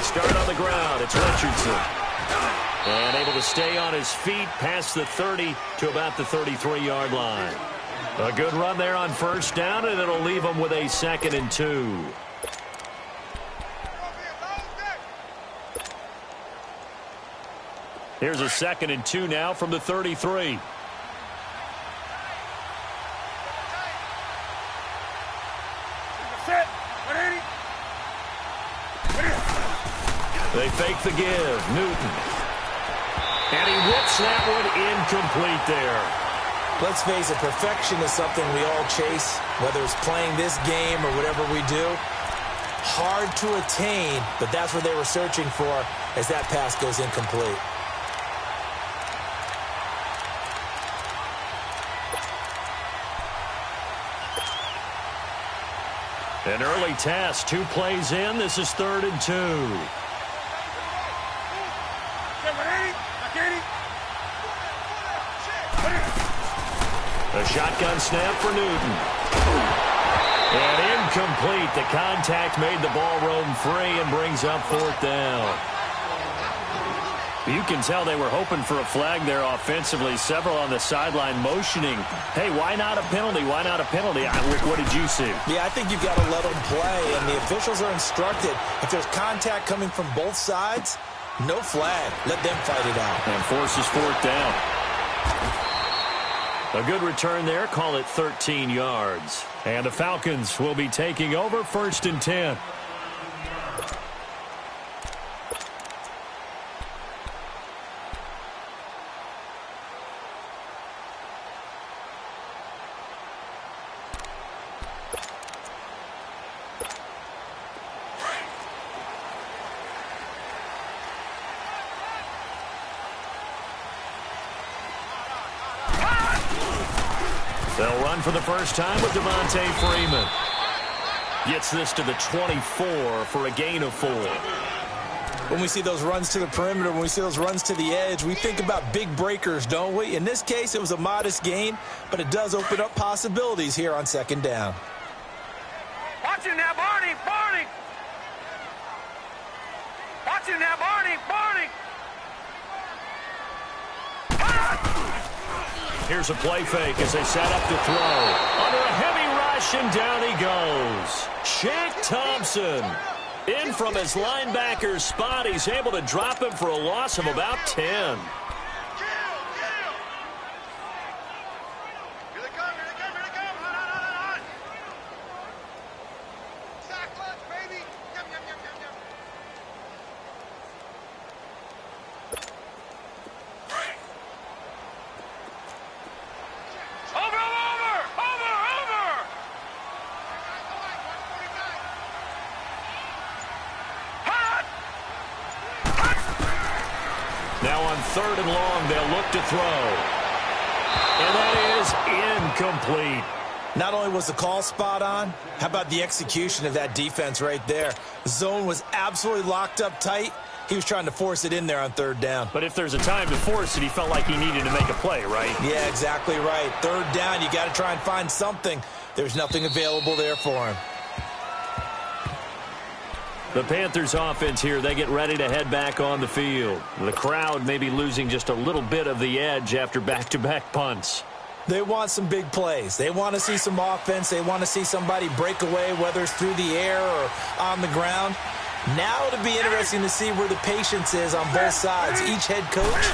start on the ground. It's Richardson. And able to stay on his feet past the 30 to about the 33-yard line. A good run there on first down, and it'll leave them with a 2nd and 2. Here's a 2nd and 2 now from the 33. They fake the give. Newton. And he whips that one incomplete there. Let's face it, perfection is something we all chase, whether it's playing this game or whatever we do. Hard to attain, but that's what they were searching for as that pass goes incomplete. An early test, 2 plays in. This is 3rd and 2. A shotgun snap for Newton. And incomplete. The contact made the ball roam free and brings up 4th down. You can tell they were hoping for a flag there offensively. Several on the sideline motioning. Hey, why not a penalty? Why not a penalty? Rick, what did you see? Yeah, I think you've got to let them play, and the officials are instructed. If there's contact coming from both sides, no flag. Let them fight it out. And forces 4th down. A good return there. Call it 13 yards. And the Falcons will be taking over 1st and 10. They'll run for the first time with Devontae Freeman. Gets this to the 24 for a gain of 4. When we see those runs to the perimeter, when we see those runs to the edge, we think about big breakers, don't we? In this case, it was a modest gain, but it does open up possibilities here on 2nd down. Watch it now, Barney! Barney! Watch it now, Barney! Barney! Here's a play fake as they set up to throw. Under a heavy rush, and down he goes. Shaq Thompson in from his linebacker's spot. He's able to drop him for a loss of about 10. Now on 3rd and long, they'll look to throw. And that is incomplete. Not only was the call spot on, how about the execution of that defense right there? The zone was absolutely locked up tight. He was trying to force it in there on 3rd down. But if there's a time to force it, he felt like he needed to make a play, right? Yeah, exactly right. 3rd down, you got to try and find something. There's nothing available there for him. The Panthers offense here, they get ready to head back on the field. The crowd may be losing just a little bit of the edge after back-to-back punts. They want some big plays. They want to see some offense. They want to see somebody break away, whether it's through the air or on the ground. Now it'll be interesting to see where the patience is on both sides. Each head coach,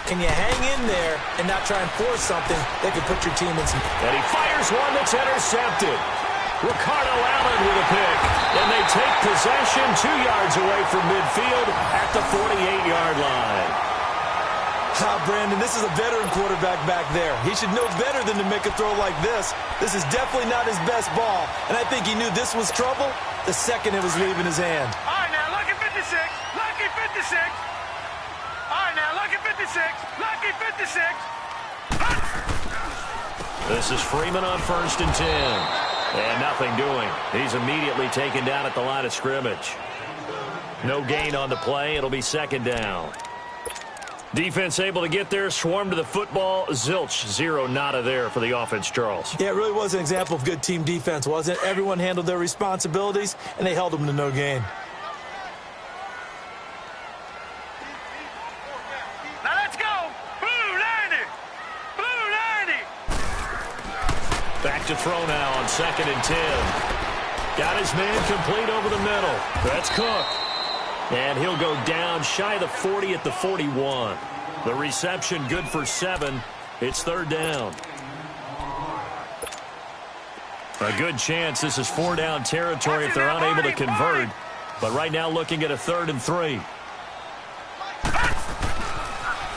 can you hang in there and not try and force something that could put your team in some... And he fires one that's intercepted. Ricardo Allen with a pick. And they take possession 2 yards away from midfield at the 48-yard line. Brandon, this is a veteran quarterback back there. He should know better than to make a throw like this. This is definitely not his best ball. And I think he knew this was trouble the second it was leaving his hand. All right, now, lucky 56. Lucky 56. All right, now, lucky 56. Lucky 56. This is Freeman on 1st and 10. And nothing doing. He's immediately taken down at the line of scrimmage. No gain on the play. It'll be 2nd down. Defense able to get there, swarm to the football. Zilch, 0 nada there for the offense, Charles. Yeah, it really was an example of good team defense, wasn't it? Everyone handled their responsibilities, and they held them to no gain. back to throw now on 2nd and 10. Got his man complete over the middle. That's Cook. And he'll go down shy of the 40 at the 41. The reception good for 7. It's 3rd down. A good chance this is 4-down territory if they're unable to convert. But right now looking at a 3rd and 3.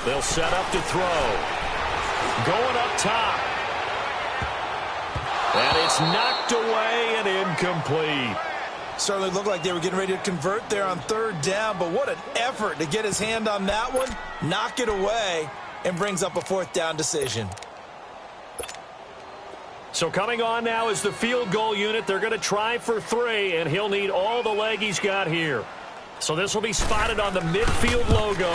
They'll set up to throw. Going up top. And it's knocked away and incomplete. Certainly looked like they were getting ready to convert there on 3rd down, but what an effort to get his hand on that one, knock it away, and brings up a 4th down decision. So coming on now is the field goal unit. They're going to try for 3, and he'll need all the leg he's got here. So this will be spotted on the midfield logo.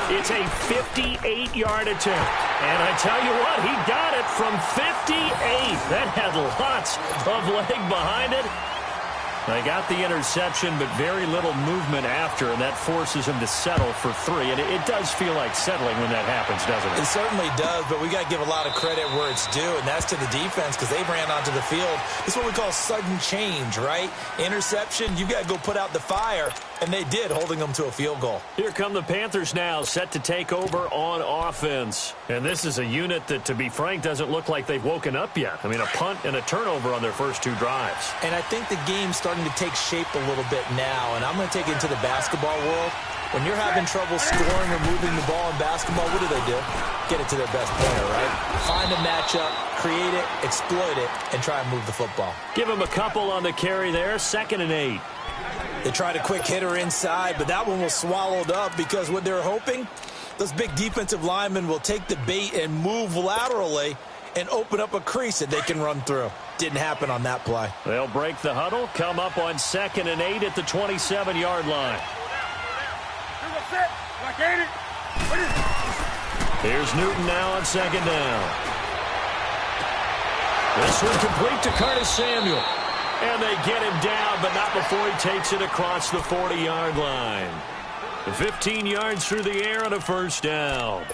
It's a 58-yard attempt. And I tell you what, he got it from 58. That had lots of leg behind it. They got the interception, but very little movement after, and that forces him to settle for 3. And it does feel like settling when that happens, doesn't it? It certainly does, but we got to give a lot of credit where it's due, and that's to the defense because they ran onto the field. This is what we call sudden change, right? Interception, you got to go put out the fire, and they did, holding them to a field goal. Here come the Panthers now, set to take over on offense. And this is a unit that, to be frank, doesn't look like they've woken up yet. I mean, a punt and a turnover on their first 2 drives. And I think the game's starting to take shape a little bit now, and I'm going to take it into the basketball world. When you're having trouble scoring or moving the ball in basketball, what do? Get it to their best player, right? Find a matchup, create it, exploit it, and try and move the football. Give him a couple on the carry there, 2nd and 8. They tried a quick hitter inside, but that one was swallowed up because what they're hoping, those big defensive linemen will take the bait and move laterally and open up a crease that they can run through. Didn't happen on that play. They'll break the huddle, come up on 2nd and 8 at the 27-yard line. Here's Newton now on 2nd down. This one complete to Curtis Samuel. And they get him down, but not before he takes it across the 40-yard line. 15 yards through the air and a 1st down.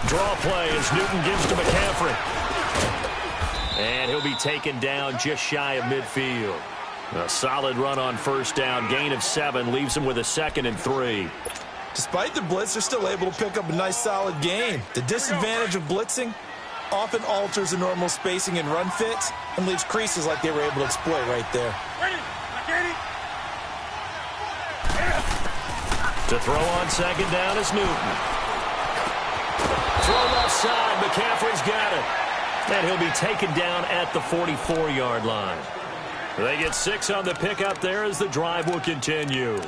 Draw play as Newton gives to McCaffrey. And he'll be taken down just shy of midfield. A solid run on 1st down. Gain of 7 leaves him with a 2nd and 3. Despite the blitz, they're still able to pick up a nice, solid gain. The disadvantage of blitzing often alters the normal spacing and run fits and leaves creases like they were able to exploit right there. To throw on 2nd down is Newton. Throw left side. McCaffrey's got it. And he'll be taken down at the 44-yard line. They get 6 on the pickup there as the drive will continue.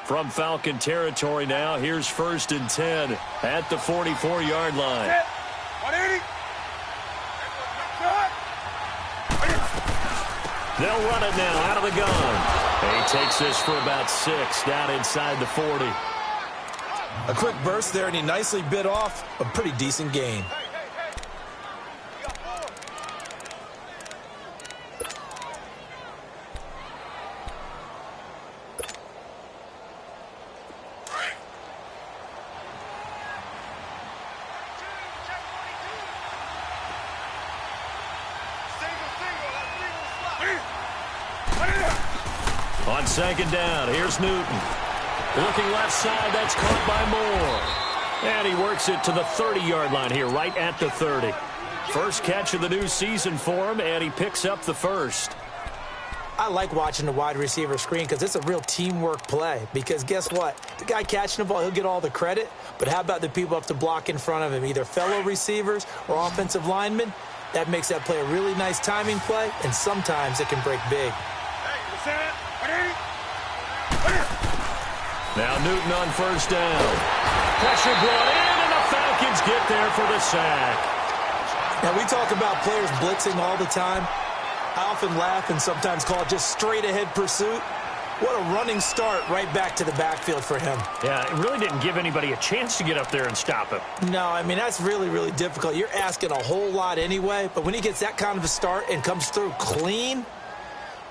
From Falcon territory now, here's 1st and 10 at the 44-yard line. They'll run it now out of the gun. He takes this for about 6 down inside the 40. A quick burst there, and he nicely bit off a pretty decent gain. On 2nd down, here's Newton. Looking left side, that's caught by Moore. And he works it to the 30-yard line here, right at the 30. First catch of the new season for him, and he picks up the 1st. I like watching the wide receiver screen because it's a real teamwork play. Because guess what? The guy catching the ball, he'll get all the credit. But how about the people up to block in front of him, either fellow receivers or offensive linemen? That makes that play a really nice timing play, and sometimes it can break big. Now Newton on 1st down. Pressure brought in, and the Falcons get there for the sack. Now, we talk about players blitzing all the time. I often laugh and sometimes call it just straight-ahead pursuit. What a running start right back to the backfield for him. Yeah, it really didn't give anybody a chance to get up there and stop him. No, I mean, that's really, really difficult. You're asking a whole lot anyway, but when he gets that kind of a start and comes through clean,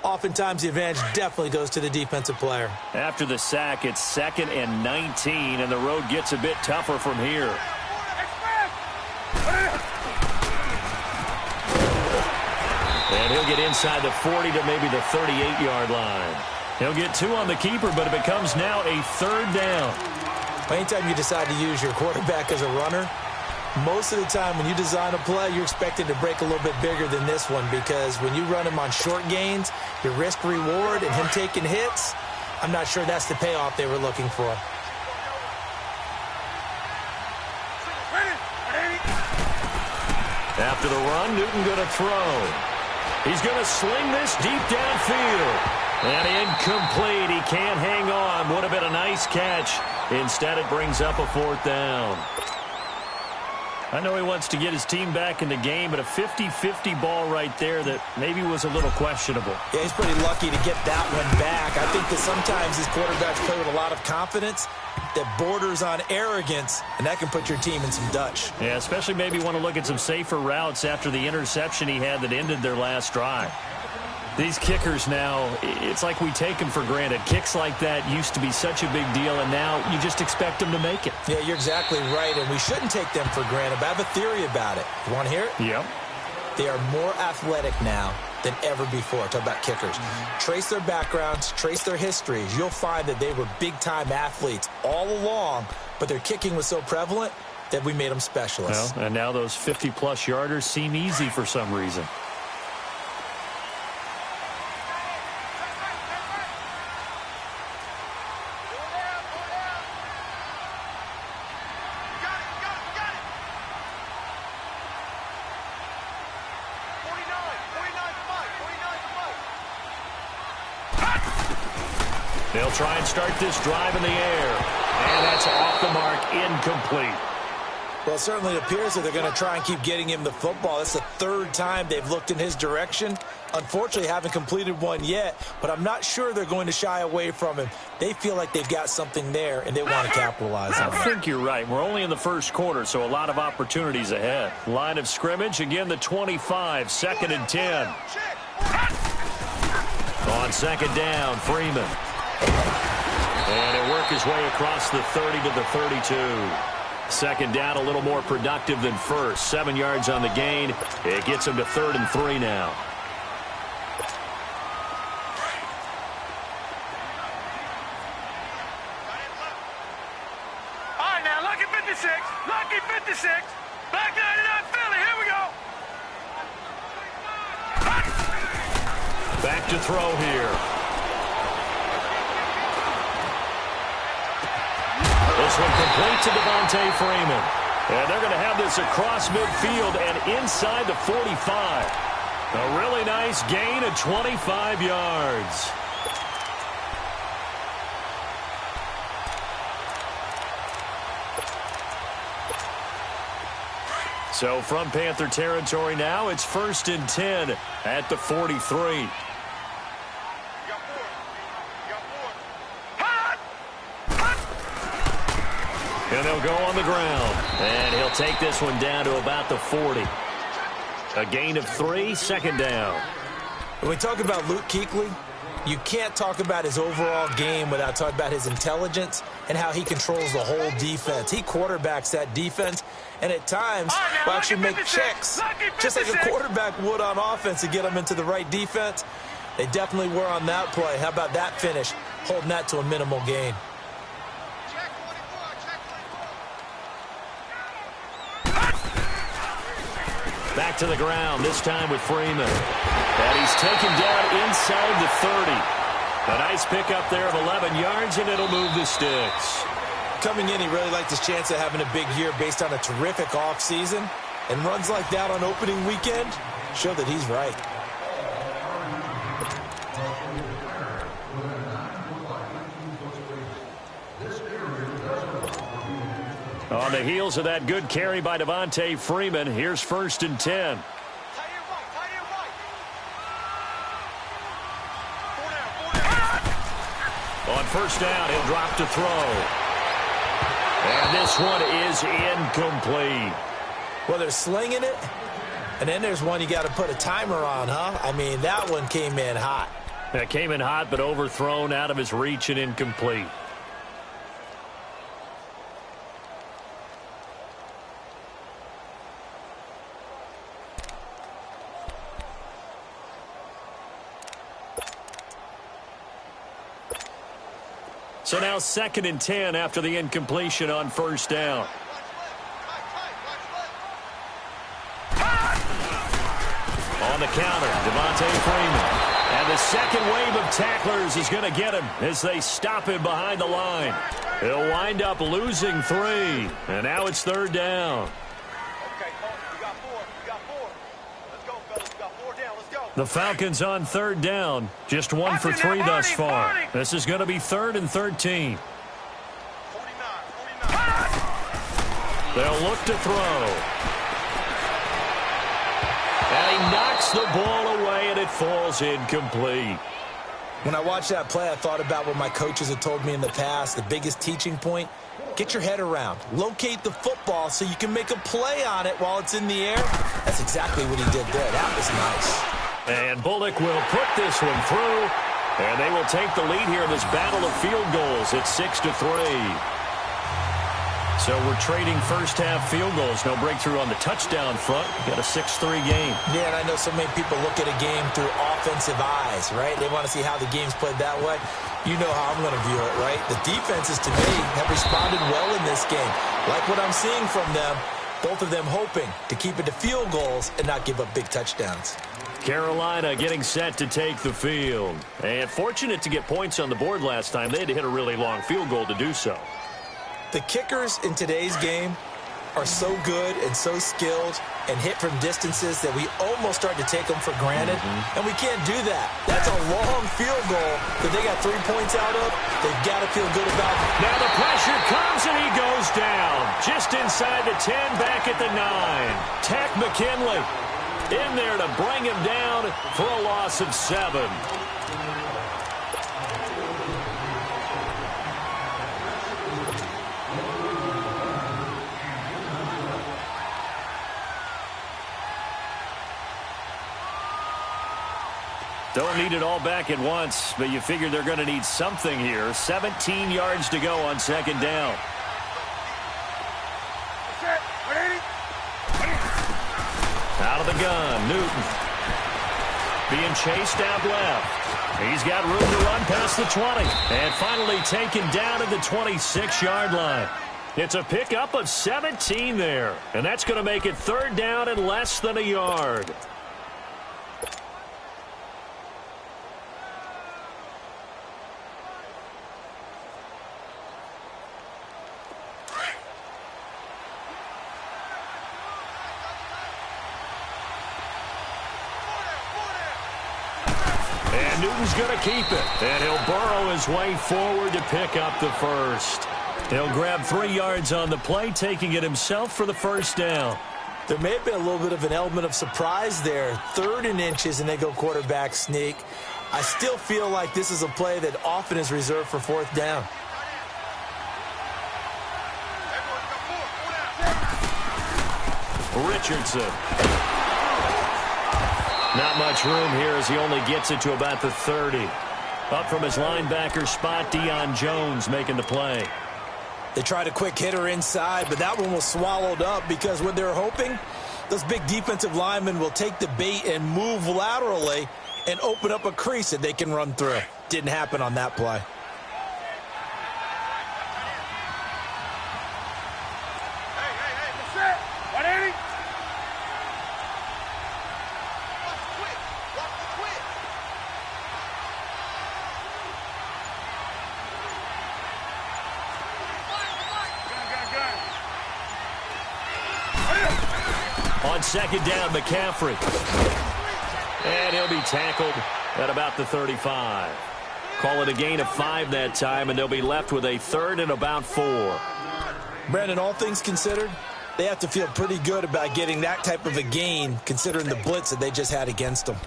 oftentimes the advantage definitely goes to the defensive player. After the sack, it's 2nd and 19, and the road gets a bit tougher from here. And he'll get inside the 40 to maybe the 38-yard line. He'll get 2 on the keeper, but it becomes now a 3rd down. Anytime you decide to use your quarterback as a runner, most of the time when you design a play, you're expected to break a little bit bigger than this one, because when you run him on short gains, your risk-reward and him taking hits, I'm not sure that's the payoff they were looking for. After the run, Newton going to throw. He's going to sling this deep downfield. And incomplete. He can't hang on. Would have been a nice catch. Instead, it brings up a 4th down. I know he wants to get his team back in the game, but a 50-50 ball right there that maybe was a little questionable. Yeah, he's pretty lucky to get that one back. I think that sometimes these quarterbacks play with a lot of confidence that borders on arrogance, and that can put your team in some Dutch. Yeah, especially maybe want to look at some safer routes after the interception he had that ended their last drive. These kickers now, it's like we take them for granted. Kicks like that used to be such a big deal, and now you just expect them to make it. Yeah, you're exactly right, and we shouldn't take them for granted, but I have a theory about it. You want to hear it? Yep. They are more athletic now than ever before. Talk about kickers. Trace their backgrounds, trace their histories. You'll find that they were big-time athletes all along, but their kicking was so prevalent that we made them specialists. Well, and now those 50-plus yarders seem easy for some reason. They'll try and start this drive in the air. And that's off the mark, incomplete. Well, it certainly appears that they're going to try and keep getting him the football. That's the 3rd time they've looked in his direction. Unfortunately, haven't completed one yet, but I'm not sure they're going to shy away from him. They feel like they've got something there, and they want to capitalize on it. I think you're right. We're only in the 1st quarter, so a lot of opportunities ahead. Line of scrimmage, again, the 25, 2nd and 10. On 2nd down, Freeman. And he'll work his way across the 30 to the 32. 2nd down, a little more productive than 1st. 7 yards on the gain. It gets him to 3rd and 3 now. All right, now, lucky 56. Lucky 56. Black 99 Philly. Here we go. Back to throw here. This one complete to Devontae Freeman. And they're going to have this across midfield and inside the 45. A really nice gain of 25 yards. So from Panther territory now, it's 1st and 10 at the 43. And they'll go on the ground. And he'll take this one down to about the 40. A gain of 3, 2nd down. When we talk about Luke Kuechly, you can't talk about his overall game without talking about his intelligence and how he controls the whole defense. He quarterbacks that defense, and at times will actually make checks, just like a quarterback would on offense to get them into the right defense. They definitely were on that play. How about that finish, holding that to a minimal gain? Back to the ground, this time with Freeman. And he's taken down inside the 30. A nice pickup there of 11 yards, and it'll move the sticks. Coming in, he really liked his chance of having a big year based on a terrific offseason. And runs like that on opening weekend show that he's right. On the heels of that good carry by Devontae Freeman, here's 1st and 10. first down, he'll drop to throw. And this one is incomplete. Well, they're slinging it, and then there's one you got to put a timer on, huh? I mean, that one came in hot. That came in hot, but overthrown out of his reach and incomplete. So now 2nd and 10 after the incompletion on first down. On the counter, Devontae Freeman. And the second wave of tacklers is going to get him as they stop him behind the line. He'll wind up losing 3. And now it's 3rd down. The Falcons on 3rd down. Just 1 for 3 thus far. This is going to be 3rd and 13. They'll look to throw. And he knocks the ball away, and it falls incomplete. When I watched that play, I thought about what my coaches had told me in the past. The biggest teaching point, get your head around. Locate the football so you can make a play on it while it's in the air. That's exactly what he did there. That was nice. And Bullock will put this one through, and they will take the lead here in this battle of field goals. It's 6-3. So we're trading first-half field goals. No breakthrough on the touchdown front. Got a 6-3 game. Yeah, and I know so many people look at a game through offensive eyes, right? They want to see how the game's played that way. You know how I'm going to view it, right? The defenses, to me, have responded well in this game. Like what I'm seeing from them, both of them hoping to keep it to field goals and not give up big touchdowns. Carolina getting set to take the field. And fortunate to get points on the board last time. They had to hit a really long field goal to do so. The kickers in today's game are so good and so skilled and hit from distances that we almost start to take them for granted. And we can't do that. That's a long field goal that they got 3 points out of. They've got to feel good about it. Now the pressure comes and he goes down. Just inside the 10, back at the 9. Tack McKinley in there to bring him down for a loss of 7. Don't need it all back at once, but you figure they're going to need something here. 17 yards to go on 2nd down. Out of the gun, Newton. Being chased out left. He's got room to run past the 20. And finally taken down at the 26-yard line. It's a pickup of 17 there. And that's going to make it 3rd down and less than a yard. And Newton's going to keep it. And he'll burrow his way forward to pick up the first. He'll grab 3 yards on the play, taking it himself for the first down. There may have been a little bit of an element of surprise there. 3rd and inches, and they go quarterback sneak. I still feel like this is a play that often is reserved for 4th down. Richardson. Not much room here as he only gets it to about the 30. Up from his linebacker spot, Deion Jones making the play. They tried a quick hitter inside, but that one was swallowed up because what they're hoping, those big defensive linemen will take the bait and move laterally and open up a crease that they can run through. Didn't happen on that play. On 2nd down, McCaffrey. And he'll be tackled at about the 35. Call it a gain of 5 that time, and they'll be left with a 3rd and about 4. Brandon, all things considered, they have to feel pretty good about getting that type of a gain, considering the blitz that they just had against them.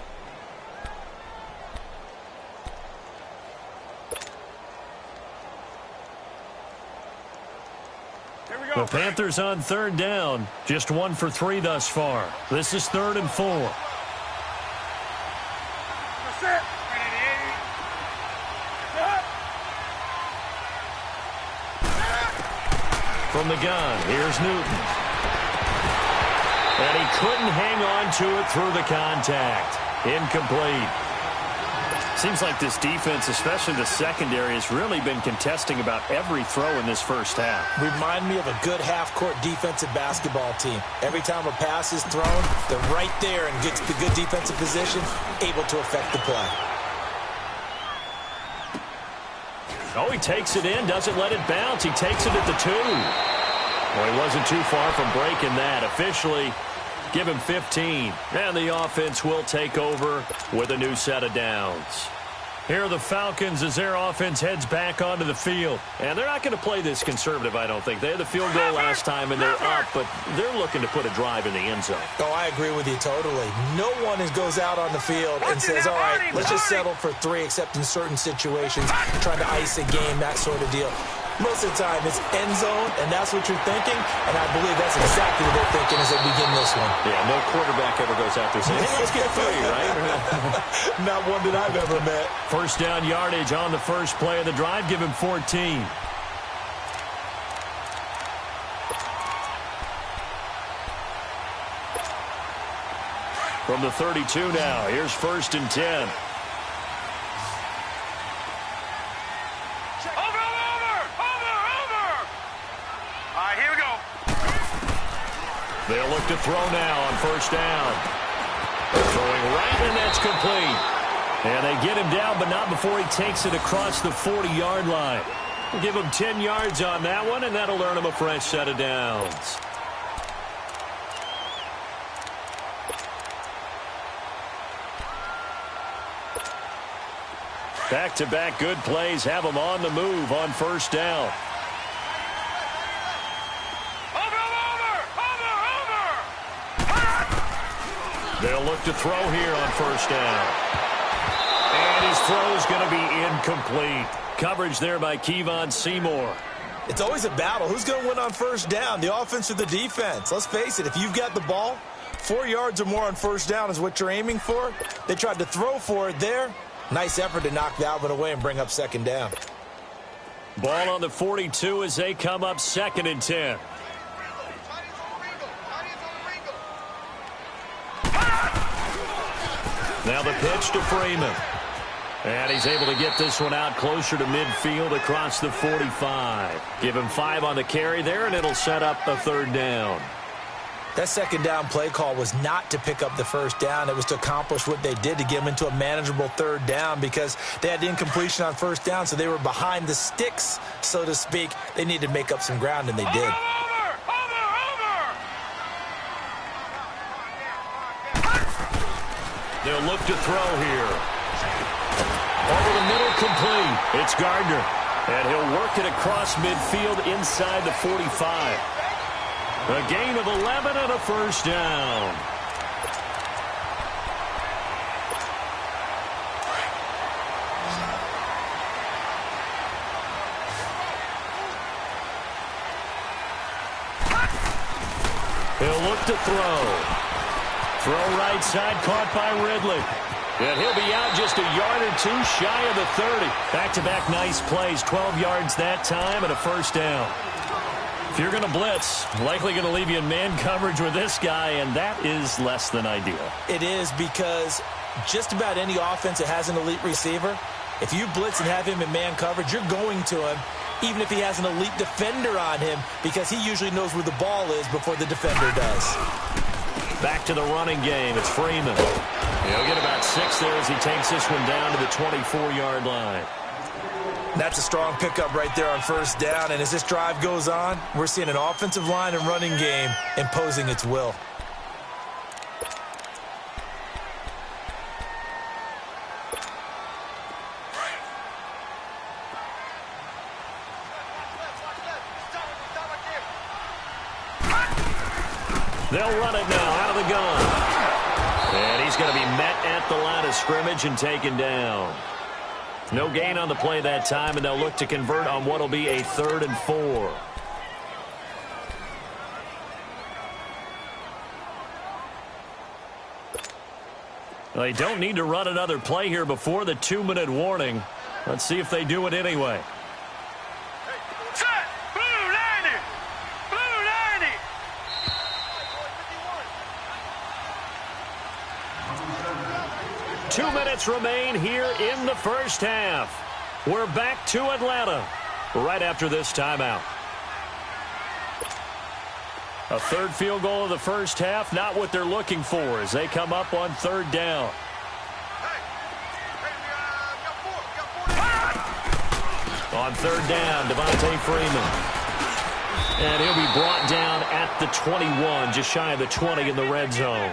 The Panthers on third down. Just 1 for 3 thus far. This is 3rd and 4. From the gun, here's Newton. And he couldn't hang on to it through the contact. Incomplete. Seems like this defense, especially the secondary, has really been contesting about every throw in this first half. Remind me of a good half-court defensive basketball team. Every time a pass is thrown, they're right there and gets the good defensive position, able to affect the play. Oh, he takes it in, doesn't let it bounce. He takes it at the 2. Well, he wasn't too far from breaking that. Officially, give him 15. And the offense will take over with a new set of downs. Here are the Falcons as their offense heads back onto the field. And they're not going to play this conservative, I don't think. They had the field goal last time, and they're up, but they're looking to put a drive in the end zone. Oh, I agree with you totally. No one goes out on the field and says, all right, let's just settle for 3, except in certain situations, trying to ice a game, that sort of deal. Most of the time, it's end zone, and that's what you're thinking, and I believe that's exactly what they're thinking as they begin this one. Yeah, no quarterback ever goes out there saying, hey, let's get 3, right? Not one that I've ever met. First down yardage on the first play of the drive. Give him 14. From the 32 now, here's 1st and 10. They'll look to throw now on first down. Throwing right, and that's complete. And they get him down, but not before he takes it across the 40-yard line. We'll give him 10 yards on that one, and that'll earn him a fresh set of downs. Back-to-back good plays have him on the move on first down. They'll look to throw here on first down. And his throw is going to be incomplete. Coverage there by Kevon Seymour. It's always a battle. Who's going to win on first down, the offense or the defense? Let's face it, if you've got the ball, 4 yards or more on first down is what you're aiming for. They tried to throw for it there. Nice effort to knock that one away and bring up second down. Ball on the 42 as they come up 2nd and 10. Now the pitch to Freeman. And he's able to get this one out closer to midfield across the 45. Give him 5 on the carry there, and it'll set up a 3rd down. That second down play call was not to pick up the first down. It was to accomplish what they did to get them into a manageable 3rd down because they had incompletion on first down, so they were behind the sticks, so to speak. They needed to make up some ground, and they did. They'll look to throw here. Over the middle, complete. It's Gardner. And he'll work it across midfield inside the 45. A gain of 11 and a first down. He'll look to throw. Throw right side, caught by Ridley. And he'll be out just a yard or 2 shy of the 30. Back-to-back nice plays, 12 yards that time and a first down. If you're going to blitz, likely going to leave you in man coverage with this guy, and that is less than ideal. It is because just about any offense that has an elite receiver, if you blitz and have him in man coverage, you're going to him, even if he has an elite defender on him, because he usually knows where the ball is before the defender does. Back to the running game. It's Freeman. He'll get about 6 there as he takes this one down to the 24-yard line. That's a strong pickup right there on first down, and as this drive goes on, we're seeing an offensive line and running game imposing its will. They'll run it now out of the gun. And he's going to be met at the line of scrimmage and taken down. No gain on the play that time, and they'll look to convert on what will be a 3rd and 4. They don't need to run another play here before the 2-minute warning. Let's see if they do it anyway. Set! Blue 90! Blue 90! 2 minutes remain here in the first half. We're back to Atlanta right after this timeout. A third field goal of the first half, not what they're looking for as they come up on third down. On third down, Devontae Freeman. And he'll be brought down at the 21, just shy of the 20 in the red zone.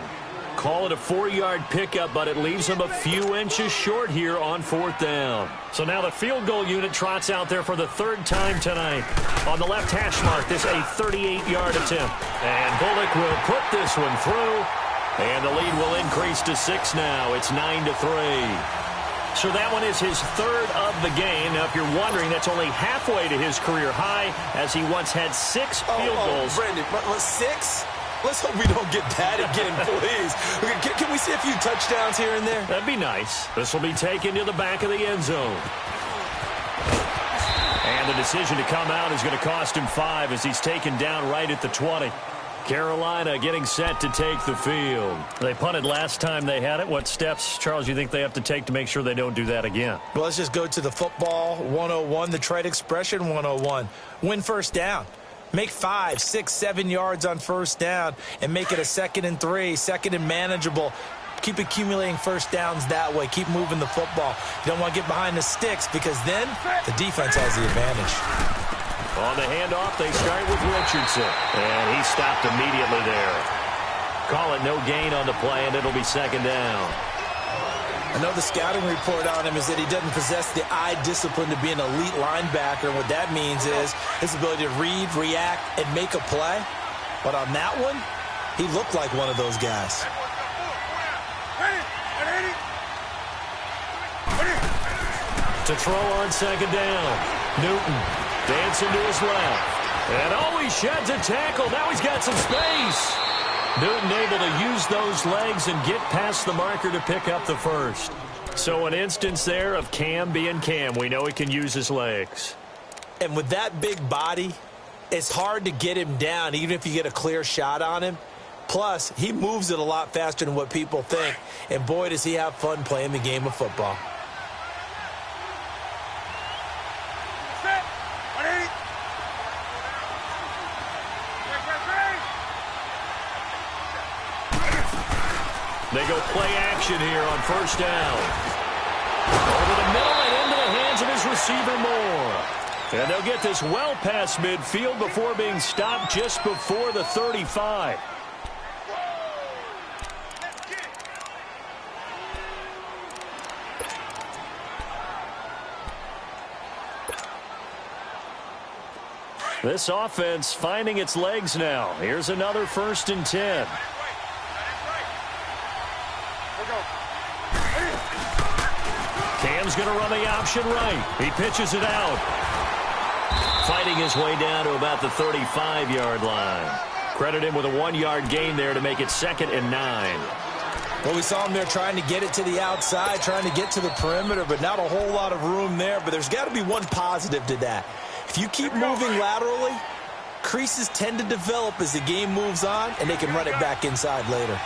Call it a 4-yard pickup, but it leaves him a few inches short here on fourth down. So now the field goal unit trots out there for the third time tonight. On the left hash mark, this a 38-yard attempt. And Bullock will put this one through. And the lead will increase to 6 now. It's 9-3. So that one is his third of the game. Now, if you're wondering, that's only halfway to his career high, as he once had 6 field goals. Brandon, 6? Let's hope we don't get that again, please. Can we see a few touchdowns here and there? That'd be nice. This will be taken to the back of the end zone. And the decision to come out is going to cost him 5 as he's taken down right at the 20. Carolina getting set to take the field. They punted last time they had it. What steps, Charles, you think they have to take to make sure they don't do that again? Well, let's just go to the football 101, the trade expression 101. Win first down. Make 5, 6, 7 yards on first down and make it a 2nd and 3, 2nd and manageable. Keep accumulating first downs that way. Keep moving the football. You don't want to get behind the sticks because then the defense has the advantage. On the handoff, they start with Richardson. And he stopped immediately there. Call it no gain on the play, and it'll be 2nd down. I know the scouting report on him is that he doesn't possess the eye discipline to be an elite linebacker. And what that means is his ability to read, react, and make a play. But on that one, he looked like one of those guys. To throw on 2nd down. Newton dancing to his left. And he sheds a tackle. Now he's got some space. Newton able to use those legs and get past the marker to pick up the first. So an instance there of Cam being Cam. We know he can use his legs. And with that big body, it's hard to get him down, even if you get a clear shot on him. Plus, he moves it a lot faster than what people think. And boy, does he have fun playing the game of football. They go play action here on first down. Over the middle and into the hands of his receiver Moore. And they'll get this well past midfield before being stopped just before the 35. This offense finding its legs now. Here's another 1st and 10. Cam's going to run the option right. He pitches it out. Fighting his way down to about the 35-yard line. Credit him with a 1-yard gain there to make it 2nd and 9. Well, we saw him there trying to get it to the outside, trying to get to the perimeter, but not a whole lot of room there. But there's got to be one positive to that. If you keep moving laterally, creases tend to develop as the game moves on, and they can run it back inside later.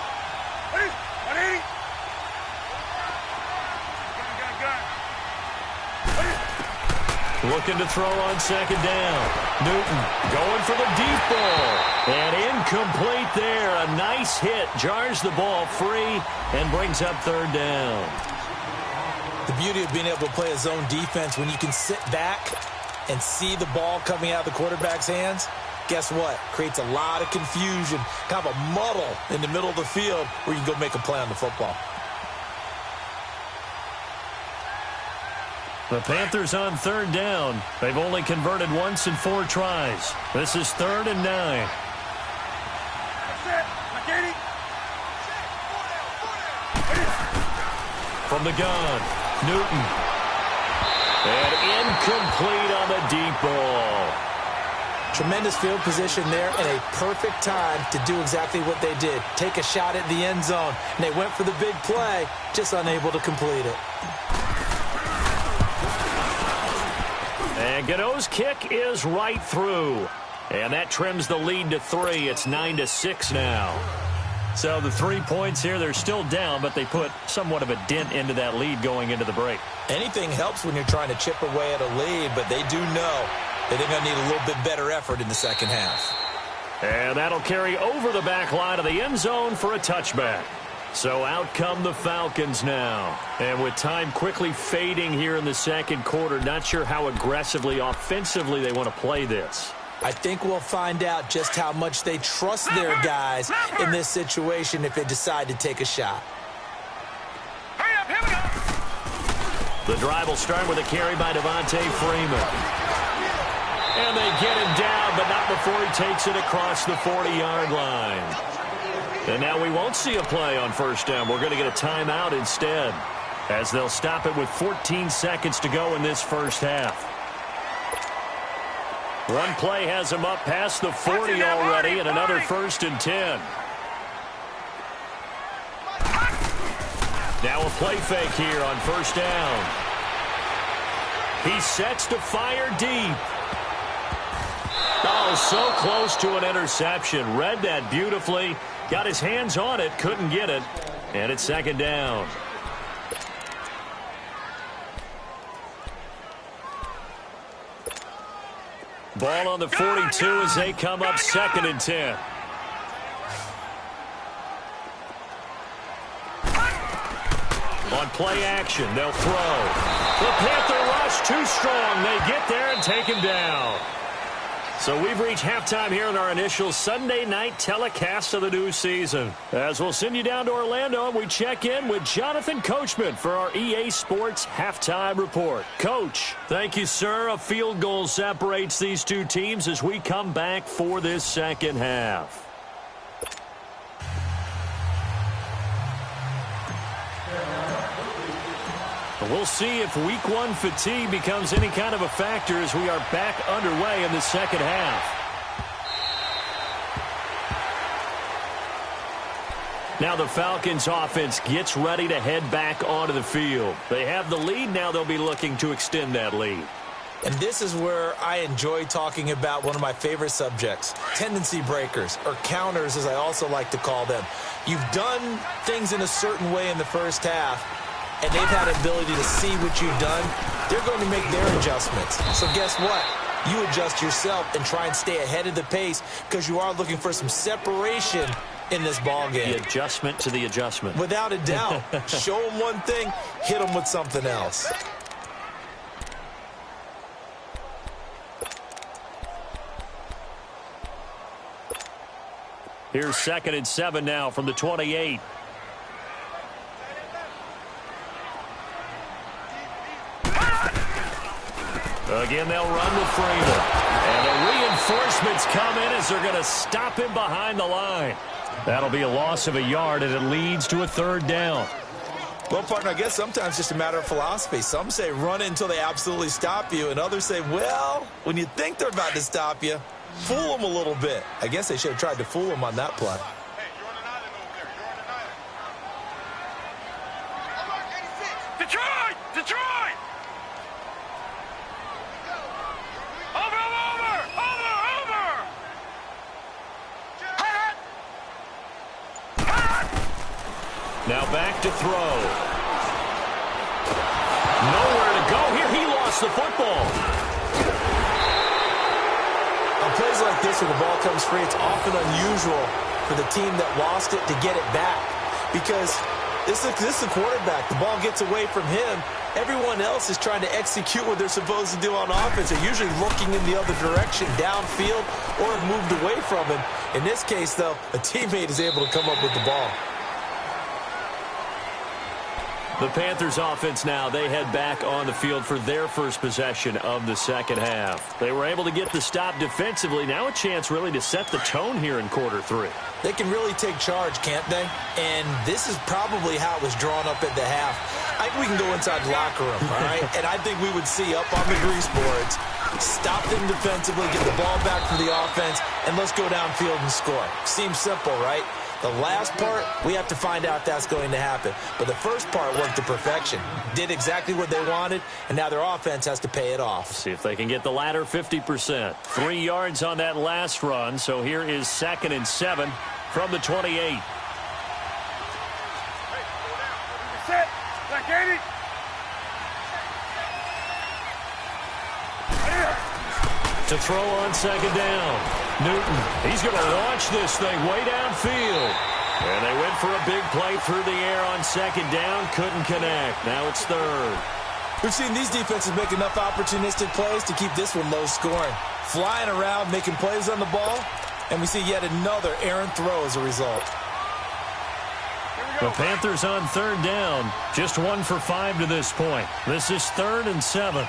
Looking to throw on 2nd down. Newton going for the deep ball. And incomplete there. A nice hit. Jars the ball free and brings up 3rd down. The beauty of being able to play a zone defense, when you can sit back and see the ball coming out of the quarterback's hands, guess what? Creates a lot of confusion, kind of a muddle in the middle of the field where you can go make a play on the football. The Panthers on 3rd down. They've only converted once in 4 tries. This is 3rd and 9. From the gun, Newton. And incomplete on the deep ball. Tremendous field position there and a perfect time to do exactly what they did. Take a shot at the end zone. And they went for the big play, just unable to complete it. And Godot's kick is right through. And that trims the lead to 3. It's 9-6 now. So the 3 points here, they're still down, but they put somewhat of a dent into that lead going into the break. Anything helps when you're trying to chip away at a lead, but they do know that they're going to need a little bit better effort in the second half. And that'll carry over the back line of the end zone for a touchback. So out come the Falcons now. And with time quickly fading here in the second quarter, not sure how aggressively, offensively they want to play this. I think we'll find out just how much they trust their guys in this situation if they decide to take a shot. Hurry up, here we go. The drive will start with a carry by Devontae Freeman. And they get him down, but not before he takes it across the 40-yard line. And now we won't see a play on first down. We're going to get a timeout instead, as they'll stop it with 14 seconds to go in this first half. One play has him up past the 40 already, and another 1st and 10. Now a play fake here on first down. He sets to fire deep. Oh, so close to an interception. Read that beautifully. Got his hands on it, couldn't get it. And it's second down. Ball on the 42 as they come up 2nd and 10. On play action, they'll throw. The Panther rush too strong. They get there and take him down. So we've reached halftime here in our initial Sunday night telecast of the new season. As we'll send you down to Orlando, and we check in with Jonathan Coachman for our EA Sports Halftime Report. Coach, thank you, sir. A field goal separates these two teams as we come back for this second half. We'll see if week 1 fatigue becomes any kind of a factor as we are back underway in the second half. Now the Falcons offense gets ready to head back onto the field. They have the lead. Now they'll be looking to extend that lead. And this is where I enjoy talking about one of my favorite subjects, tendency breakers, or counters as I also like to call them. You've done things in a certain way in the first half, and they've had an ability to see what you've done. They're going to make their adjustments. So guess what? You adjust yourself and try and stay ahead of the pace because you are looking for some separation in this ball game. The adjustment to the adjustment. Without a doubt. Show them one thing, hit them with something else. Here's 2nd and 7 now from the 28. Again, they'll run with Freeman. And the reinforcements come in as they're going to stop him behind the line. That'll be a loss of a yard, and it leads to a 3rd down. Well, partner, I guess sometimes it's just a matter of philosophy. Some say run until they absolutely stop you, and others say, well, when you think they're about to stop you, fool them a little bit. I guess they should have tried to fool them on that play. Hey, you're on an island over there. You're on an island. Detroit! Detroit! Over! Now back to throw. Nowhere to go here. He lost the football. On plays like this where the ball comes free, it's often unusual for the team that lost it to get it back because this is the quarterback. The ball gets away from him. Everyone else is trying to execute what they're supposed to do on offense. They're usually looking in the other direction, downfield, or have moved away from him. In this case, though, a teammate is able to come up with the ball. The Panthers offense now, they head back on the field for their first possession of the second half. They were able to get the stop defensively. Now a chance really to set the tone here in quarter 3. They can really take charge, can't they? And this is probably how it was drawn up at the half. I think we can go inside the locker room, all right? And I think we would see up on the grease boards Stop them defensively, get the ball back for the offense, and let's go downfield and score. Seems simple, right? The last part, we have to find out if that's going to happen. But the first part worked to perfection. Did exactly what they wanted, and now their offense has to pay it off. See if they can get the latter 50%. 3 yards on that last run, so here is 2nd and 7 from the 28. Set. Like 80. To throw on 2nd down. Newton, he's going to launch this thing way downfield. And they went for a big play through the air on 2nd down. Couldn't connect. Now it's 3rd. We've seen these defenses make enough opportunistic plays to keep this one low scoring. Flying around, making plays on the ball, and we see yet another errant throw as a result. The Panthers on 3rd down. Just 1 for 5 to this point. This is 3rd and 7.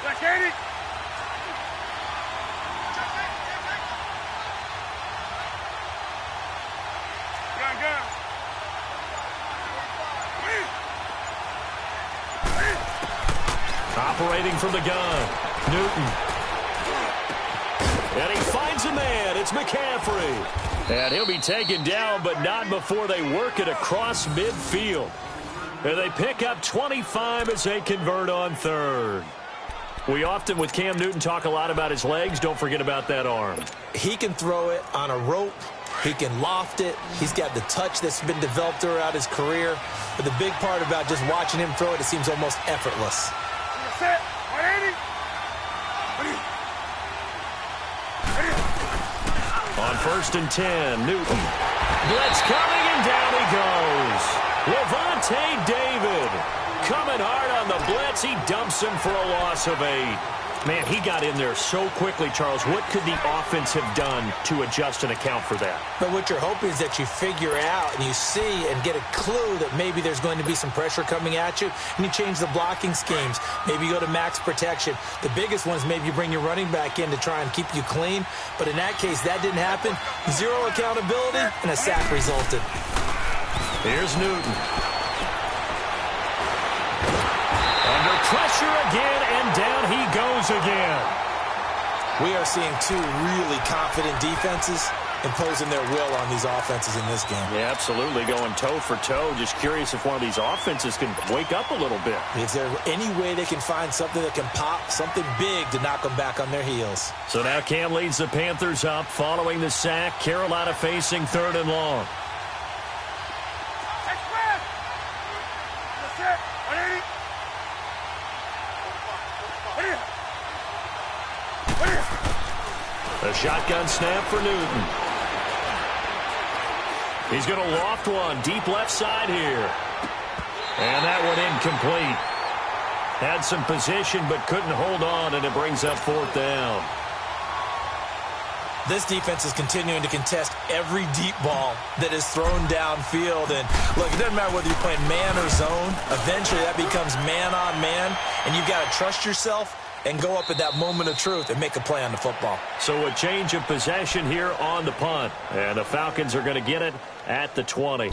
Like 80. Gun. Operating from the gun. Newton. And he finds a man. It's McCaffrey. And he'll be taken down, but not before they work it across midfield. And they pick up 25 as they convert on 3rd. We often, with Cam Newton, talk a lot about his legs. Don't forget about that arm. He can throw it on a rope. He can loft it. He's got the touch that's been developed throughout his career. But the big part about just watching him throw it seems almost effortless. Set. 180. On 1st and 10, Newton. Blitz coming, and down he goes. Levante David coming hard on the blitz. He dumps him for a loss of 8. Man, he got in there so quickly, Charles. What could the offense have done to adjust and account for that? But what you're hoping is that you figure out and you see and get a clue that maybe there's going to be some pressure coming at you, and you change the blocking schemes. Maybe you go to max protection. The biggest one is maybe you bring your running back in to try and keep you clean. But in that case, that didn't happen. 0 accountability, and a sack resulted. Here's Newton. Under pressure again, and down he goes again. We are seeing 2 really confident defenses imposing their will on these offenses in this game. Yeah, absolutely, going toe for toe. Just curious if one of these offenses can wake up a little bit. Is there any way they can find something that can pop, something big to knock them back on their heels? So now Cam leads the Panthers up following the sack. Carolina facing 3rd and long. A shotgun snap for Newton. He's going to loft one deep left side here. And that one incomplete. Had some position but couldn't hold on, and it brings up 4th down. This defense is continuing to contest every deep ball that is thrown downfield. And look, it doesn't matter whether you're playing man or zone. Eventually that becomes man on man, and you've got to trust yourself and go up at that moment of truth and make a play on the football. So a change of possession here on the punt. And the Falcons are going to get it at the 20.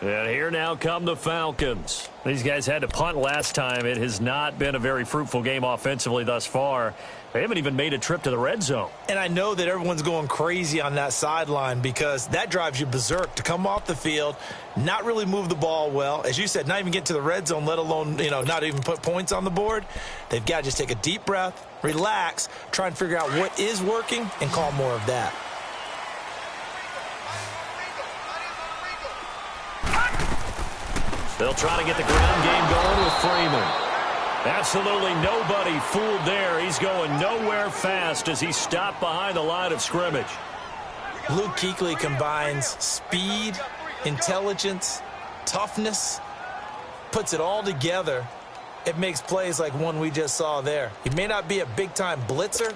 And here now come the Falcons. These guys had to punt last time. It has not been a very fruitful game offensively thus far. They haven't even made a trip to the red zone. And I know that everyone's going crazy on that sideline because that drives you berserk to come off the field, not really move the ball well. As you said, not even get to the red zone, let alone, not even put points on the board. They've got to just take a deep breath, relax, try and figure out what is working, and call more of that. They'll try to get the ground game going with Freeman. Absolutely nobody fooled there. He's going nowhere fast as he stopped behind the line of scrimmage. Luke Kuechly combines speed, intelligence, toughness, puts it all together. It makes plays like one we just saw there. He may not be a big-time blitzer,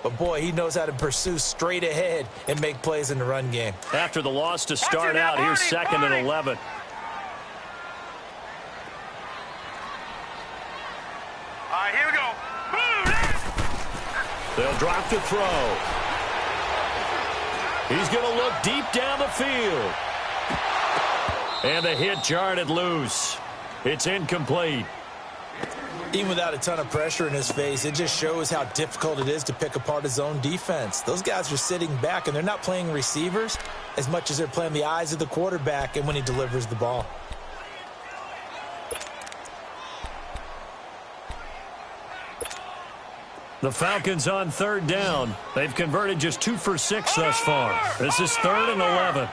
but, boy, he knows how to pursue straight ahead and make plays in the run game. After the loss to start out, here's 2nd and 11. All right, here we go. They'll drop to throw. He's going to look deep down the field. And the hit jarred it loose. It's incomplete. Even without a ton of pressure in his face, it just shows how difficult it is to pick apart his own defense. Those guys are sitting back, and they're not playing receivers as much as they're playing the eyes of the quarterback and when he delivers the ball. The Falcons on third down. They've converted just 2 for 6 thus far. This is 3rd and 11.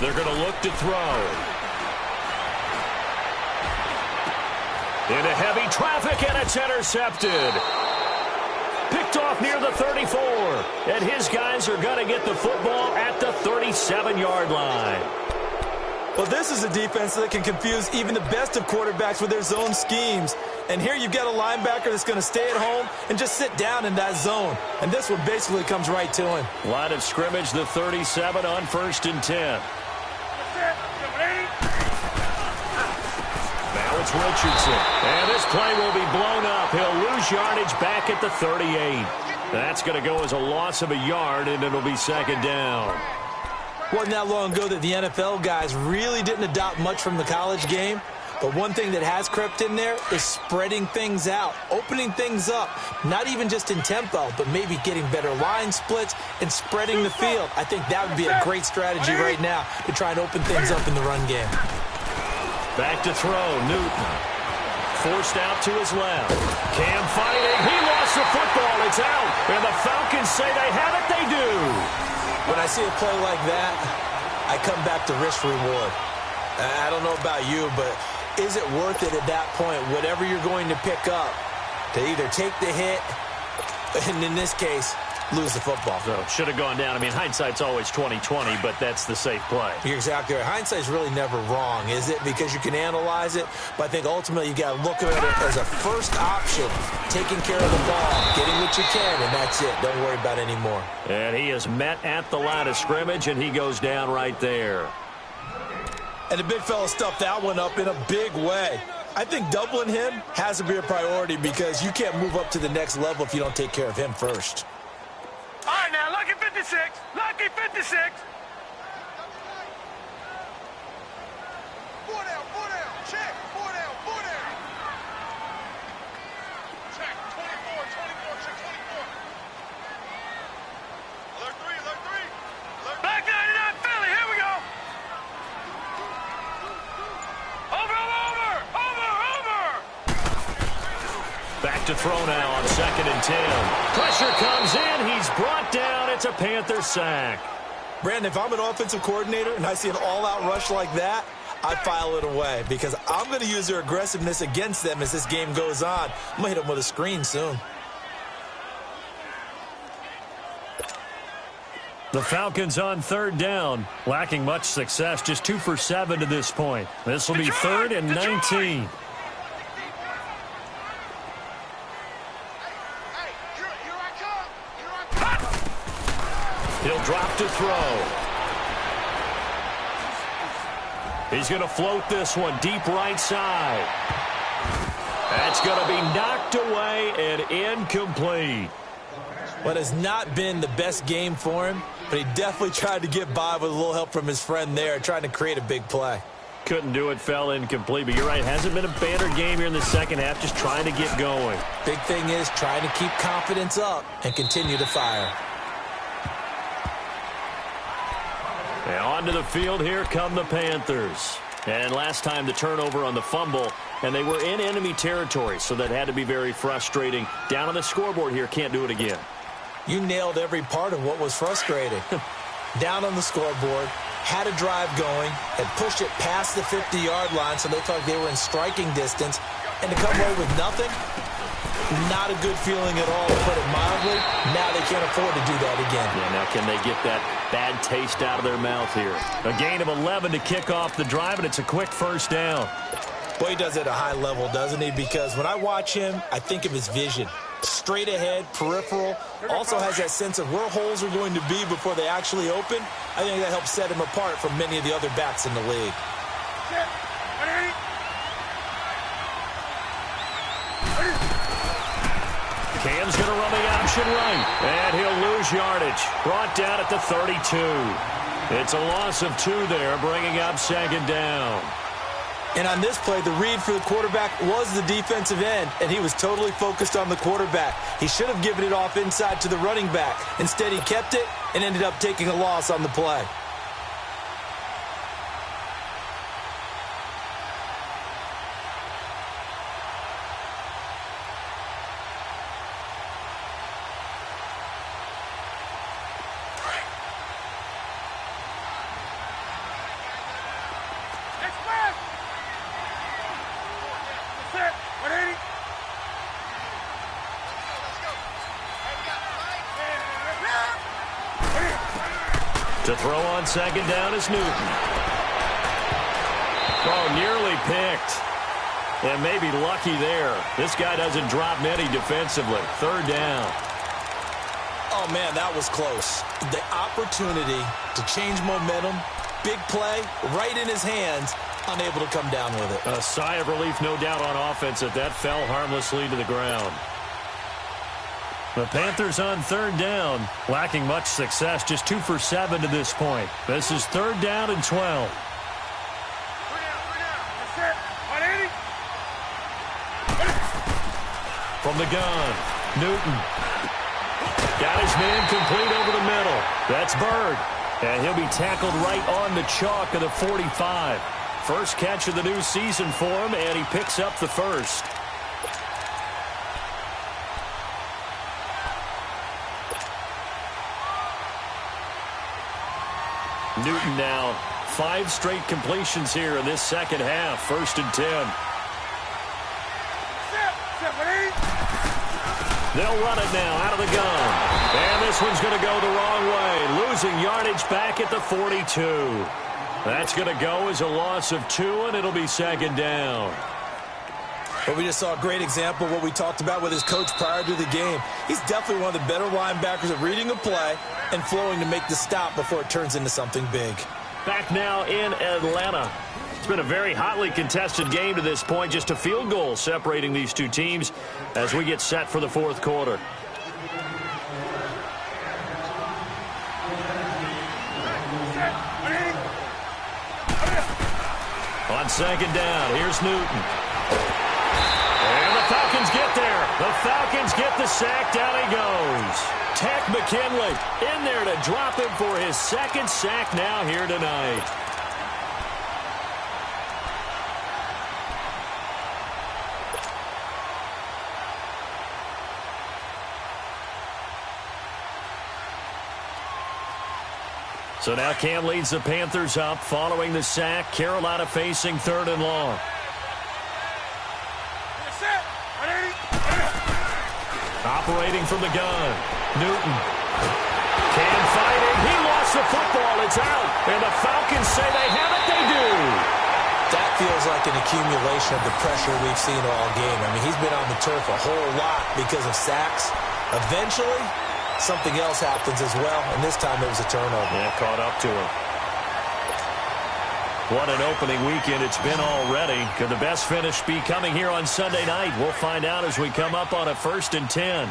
They're going to look to throw. Into heavy traffic, and it's intercepted. Picked off near the 34. And his guys are going to get the football at the 37-yard line. Well, this is a defense that can confuse even the best of quarterbacks with their zone schemes. And here you've got a linebacker that's going to stay at home and just sit down in that zone. And this one basically comes right to him. Line of scrimmage, the 37 on 1st and 10. Now it's Richardson. And this play will be blown up. He'll lose yardage back at the 38. That's going to go as a loss of a yard, and it'll be 2nd down. Wasn't that long ago that the NFL guys really didn't adopt much from the college game. But one thing that has crept in there is spreading things out, opening things up, not even just in tempo, but maybe getting better line splits and spreading the field. I think that would be a great strategy right now to try and open things up in the run game. Back to throw, Newton. Forced out to his left. Cam fighting. He lost the football. It's out. And the Falcons say they have it. They do. When I see a play like that, I come back to risk-reward. I don't know about you, but is it worth it at that point, whatever you're going to pick up, to either take the hit, and in this case, lose the football? So should have gone down. I mean, hindsight's always 20/20, but that's the safe play. You're exactly right. Hindsight's really never wrong, is it? Because you can analyze it, but I think ultimately you got to look at it as a first option, taking care of the ball, getting what you can, and that's it. Don't worry about any more. And he is met at the line of scrimmage, and he goes down right there. And the big fella stuffed that one up in a big way. I think doubling him has to be a priority because you can't move up to the next level if you don't take care of him first. All right, now, lucky 56. Lucky 56. 4 down, 4 down. Check. 4 down, 4 down. Check. 24, 24, check 24. Alert 3, alert 3. Alert Back 99, Philly, here we go. Over, over, over, over. Back to throw now on 2nd and 10. Pressure comes in. He's brought down. It's a Panther sack. Brandon, if I'm an offensive coordinator and I see an all-out rush like that, I file it away because I'm going to use their aggressiveness against them as this game goes on. I'm going to hit them with a screen soon. The Falcons on 3rd down, lacking much success, just 2 for 7 to this point. This will be 3rd and 19. He'll drop to throw. He's going to float this one deep right side. That's going to be knocked away and incomplete. What has not been the best game for him, but he definitely tried to get by with a little help from his friend there, trying to create a big play. Couldn't do it, fell incomplete. But you're right, hasn't been a banner game here in the second half, just trying to get going. Big thing is trying to keep confidence up and continue to fire. And onto the field, here come the Panthers. And last time the turnover on the fumble, and they were in enemy territory, so that had to be very frustrating. Down on the scoreboard here, can't do it again. You nailed every part of what was frustrating. Down on the scoreboard, had a drive going, had pushed it past the 50-yard line so they felt they were in striking distance, and to come away with nothing, not a good feeling at all, to put it mildly. Now they can't afford to do that again. Yeah, now can they get that bad taste out of their mouth here? A gain of 11 to kick off the drive, and it's a quick 1st down. Boy, he does it at a high level, doesn't he? Because when I watch him, I think of his vision. Straight ahead, peripheral, also has that sense of where holes are going to be before they actually open. I think that helps set him apart from many of the other backs in the league. Cam's going to run the option right, and he'll lose yardage. Brought down at the 32. It's a loss of 2 there, bringing up second down. And on this play, the read for the quarterback was the defensive end, and he was totally focused on the quarterback. He should have given it off inside to the running back. Instead, he kept it and ended up taking a loss on the play. To throw on second down is Newton. Oh, nearly picked. And maybe lucky there. This guy doesn't drop many defensively. Third down. Oh, man, that was close. The opportunity to change momentum, big play, right in his hands, unable to come down with it. A sigh of relief, no doubt, on offense that fell harmlessly to the ground. The Panthers on third down, lacking much success, just 2 for 7 to this point. This is third down and 12. From the gun, Newton. Got his man complete over the middle. That's Bird. And he'll be tackled right on the chalk of the 45. First catch of the new season for him, and he picks up the first. Newton now 5 straight completions here in this second half. First and 10. They'll run it now out of the gun. And this one's going to go the wrong way. Losing yardage back at the 42. That's going to go as a loss of 2, and it'll be second down. But we just saw a great example of what we talked about with his coach prior to the game. He's definitely one of the better linebackers at reading a play and flowing to make the stop before it turns into something big. Back now in Atlanta. It's been a very hotly contested game to this point. Just a field goal separating these two teams as we get set for the fourth quarter. On second down, here's Newton. And the Falcons get there. The Falcons get the sack. Down he goes. Tech McKinley in there to drop him for his second sack now here tonight. So now Cam leads the Panthers up following the sack. Carolina facing third and long. Operating from the gun. Newton. Cam fighting. He lost the football. It's out. And the Falcons say they have it. They do. That feels like an accumulation of the pressure we've seen all game. I mean, he's been on the turf a whole lot because of sacks. Eventually, something else happens as well, and this time it was a turnover. Yeah, caught up to him. What an opening weekend it's been already. Could the best finish be coming here on Sunday night? We'll find out as we come up on a 1st and 10.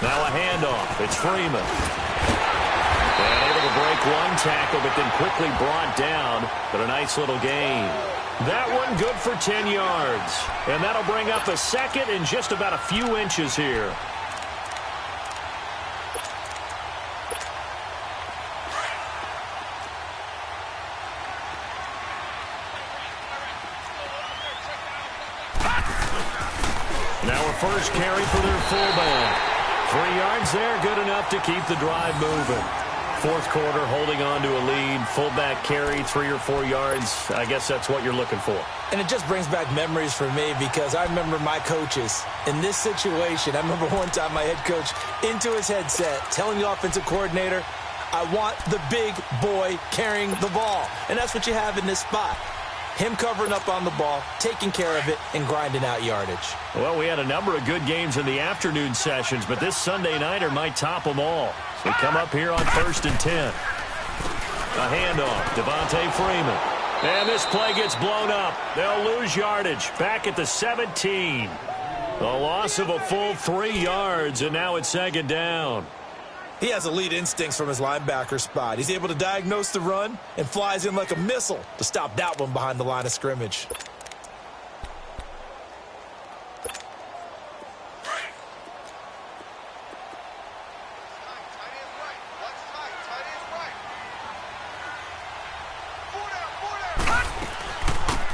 Now a handoff. It's Freeman. And able to break one tackle, but then quickly brought down. But a nice little gain. That one good for 10 yards. And that'll bring up a second in just about a few inches here. Now a first carry for their fullback. 3 yards there, good enough to keep the drive moving. Fourth quarter, holding on to a lead. Fullback carry, 3 or 4 yards. I guess that's what you're looking for. And it just brings back memories for me because I remember my coaches in this situation. I remember one time my head coach into his headset telling the offensive coordinator, I want the big boy carrying the ball. And that's what you have in this spot. Him covering up on the ball, taking care of it, and grinding out yardage. Well, we had a number of good games in the afternoon sessions, but this Sunday nighter might top them all. So we come up here on 1st and 10. A handoff, Devontae Freeman. And this play gets blown up. They'll lose yardage back at the 17. A loss of a full 3 yards, and now it's second down. He has elite instincts from his linebacker spot. He's able to diagnose the run and flies in like a missile to stop that one behind the line of scrimmage.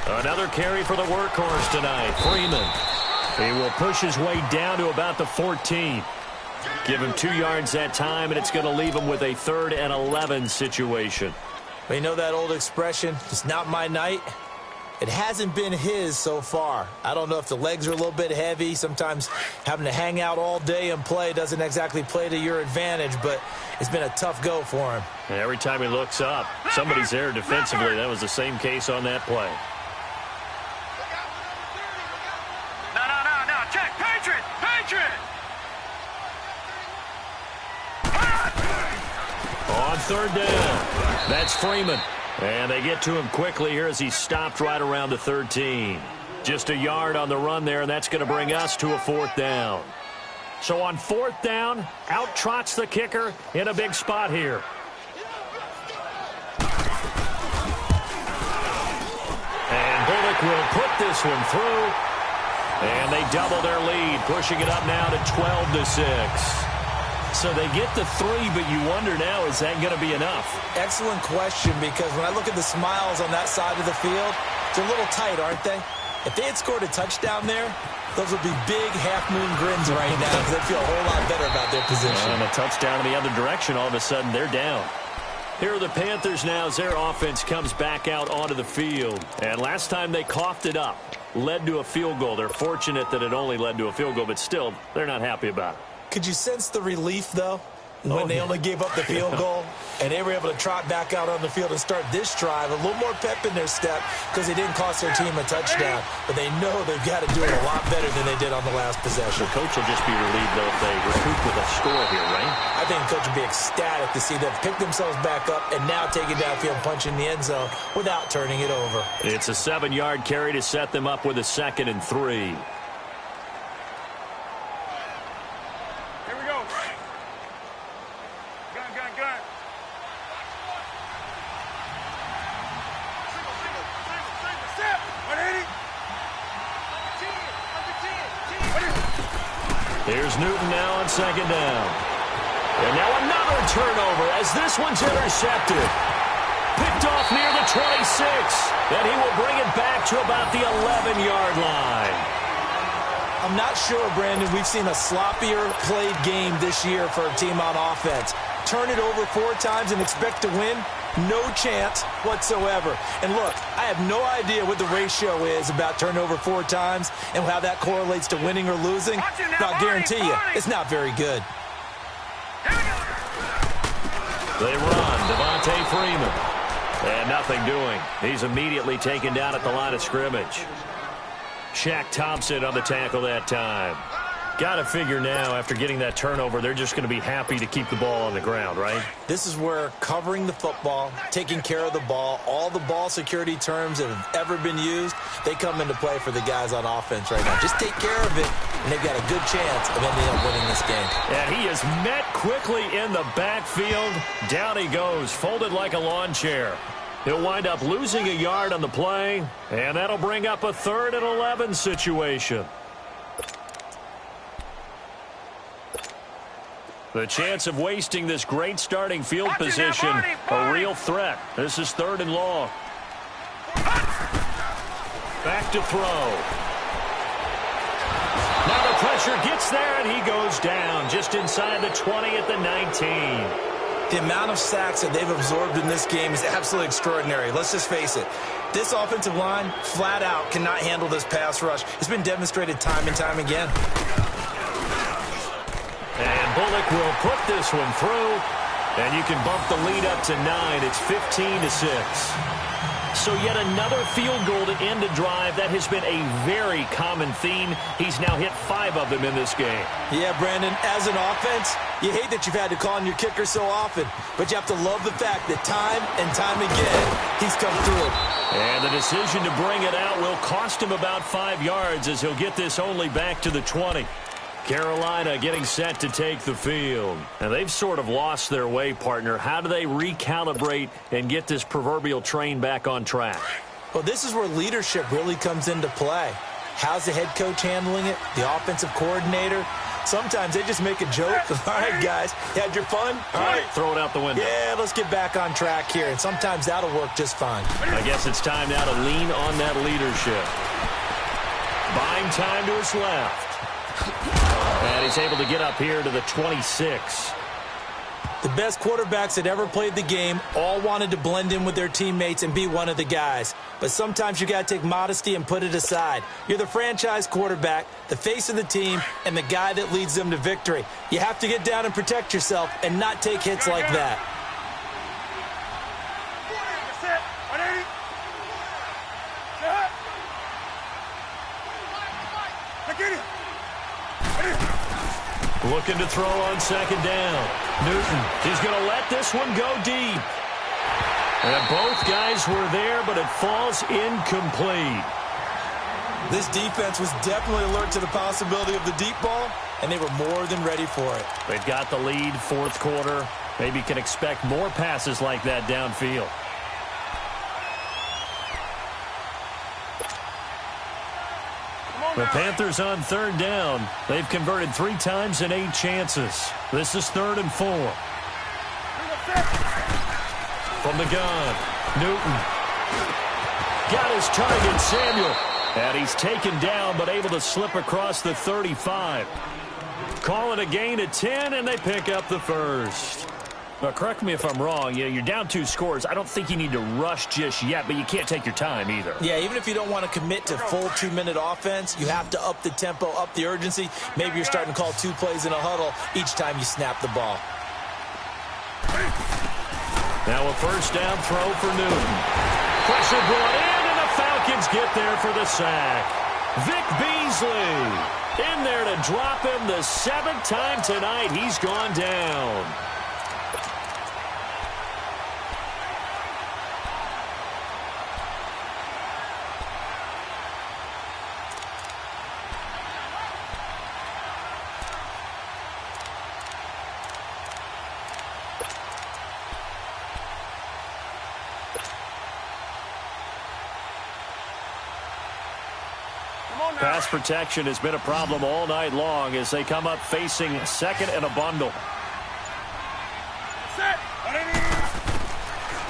Another carry for the workhorse tonight, Freeman. He will push his way down to about the 14. Give him 2 yards that time, and it's going to leave him with a 3rd and 11 situation. Well, you know that old expression, it's not my night? It hasn't been his so far. I don't know if the legs are a little bit heavy. Sometimes having to hang out all day and play doesn't exactly play to your advantage, but it's been a tough go for him. And every time he looks up, somebody's there defensively. That was the same case on that play. No. Check. Patriot. On 3rd down, that's Freeman. And they get to him quickly here as he stopped right around the 13. Just a yard on the run there, and that's going to bring us to a 4th down. So on 4th down, out trots the kicker in a big spot here. And Bullock will put this one through. And they double their lead, pushing it up now to 12-6. So they get the 3, but you wonder now, is that going to be enough? Excellent question, because when I look at the smiles on that side of the field, they're a little tight, aren't they? If they had scored a touchdown there, those would be big half-moon grins right now because they feel a whole lot better about their position. And a touchdown in the other direction, all of a sudden they're down. Here are the Panthers now as their offense comes back out onto the field. And last time they coughed it up, led to a field goal. They're fortunate that it only led to a field goal, but still, they're not happy about it. Could you sense the relief, though, when they only gave up the field goal and they were able to trot back out on the field and start this drive? A little more pep in their step because they didn't cost their team a touchdown, but they know they've got to do it a lot better than they did on the last possession. The coach will just be relieved, though, if they recoup with a score here, right? I think the coach will be ecstatic to see them pick themselves back up and now take it downfield and punch in the end zone without turning it over. It's a 7-yard carry to set them up with a 2nd and 3. Here's Newton now on 2nd down. And now another turnover as this one's intercepted. Picked off near the 26. And he will bring it back to about the 11-yard line. I'm not sure, Brandon, we've seen a sloppier played game this year for a team on offense. Turn it over 4 times and expect to win? No chance whatsoever. And look, I have no idea what the ratio is about turnover 4 times and how that correlates to winning or losing. But I'll guarantee you, it's not very good. They run, Devontae Freeman. And nothing doing. He's immediately taken down at the line of scrimmage. Shaq Thompson on the tackle that time. Got to figure now, after getting that turnover, they're just going to be happy to keep the ball on the ground, right? This is where covering the football, taking care of the ball, all the ball security terms that have ever been used, they come into play for the guys on offense right now. Just take care of it, and they've got a good chance of ending up winning this game. And he is met quickly in the backfield. Down he goes, folded like a lawn chair. He'll wind up losing a yard on the play, and that'll bring up a 3rd and 11 situation. The chance of wasting this great starting field position, a real threat. This is 3rd and long. Back to throw. Now the pressure gets there, and he goes down just inside the 20 at the 19. The amount of sacks that they've absorbed in this game is absolutely extraordinary. Let's just face it. This offensive line, flat out, cannot handle this pass rush. It's been demonstrated time and time again. And Bullock will put this one through, and you can bump the lead up to 9. It's 15-6. So yet another field goal to end a drive. That has been a very common theme. He's now hit 5 of them in this game. Yeah, Brandon, as an offense, you hate that you've had to call on your kicker so often, but you have to love the fact that time and time again, he's come through. And the decision to bring it out will cost him about 5 yards as he'll get this only back to the 20. Carolina getting set to take the field. And they've sort of lost their way, partner. How do they recalibrate and get this proverbial train back on track? Well, this is where leadership really comes into play. How's the head coach handling it? The offensive coordinator? Sometimes they just make a joke. All right, guys, you had your fun? All right. Throw it out the window. Yeah, let's get back on track here. And sometimes that'll work just fine. I guess it's time now to lean on that leadership. Buying time to his left. And he's able to get up here to the 26. The best quarterbacks that ever played the game all wanted to blend in with their teammates and be one of the guys. But sometimes you got to take modesty and put it aside. You're the franchise quarterback, the face of the team, and the guy that leads them to victory. You have to get down and protect yourself and not take hits like that. Looking to throw on second down. Newton, he's going to let this one go deep. And both guys were there, but it falls incomplete. This defense was definitely alert to the possibility of the deep ball, and they were more than ready for it. They've got the lead, fourth quarter. Maybe can expect more passes like that downfield. The Panthers on third down. They've converted 3 times in 8 chances. This is 3rd and 4. From the gun, Newton. Got his target, Samuel. And he's taken down, but able to slip across the 35. Call it a gain of 10, and they pick up the first. Now, correct me if I'm wrong. You're down 2 scores. I don't think you need to rush just yet, but you can't take your time either. Yeah, even if you don't want to commit to full 2-minute offense, you have to up the tempo, up the urgency. Maybe you're starting to call 2 plays in a huddle each time you snap the ball. Now a first down throw for Newton. Pressure brought in, and the Falcons get there for the sack. Vic Beasley in there to drop him the 7th time tonight. He's gone down. Pass protection has been a problem all night long as they come up facing second and a bundle.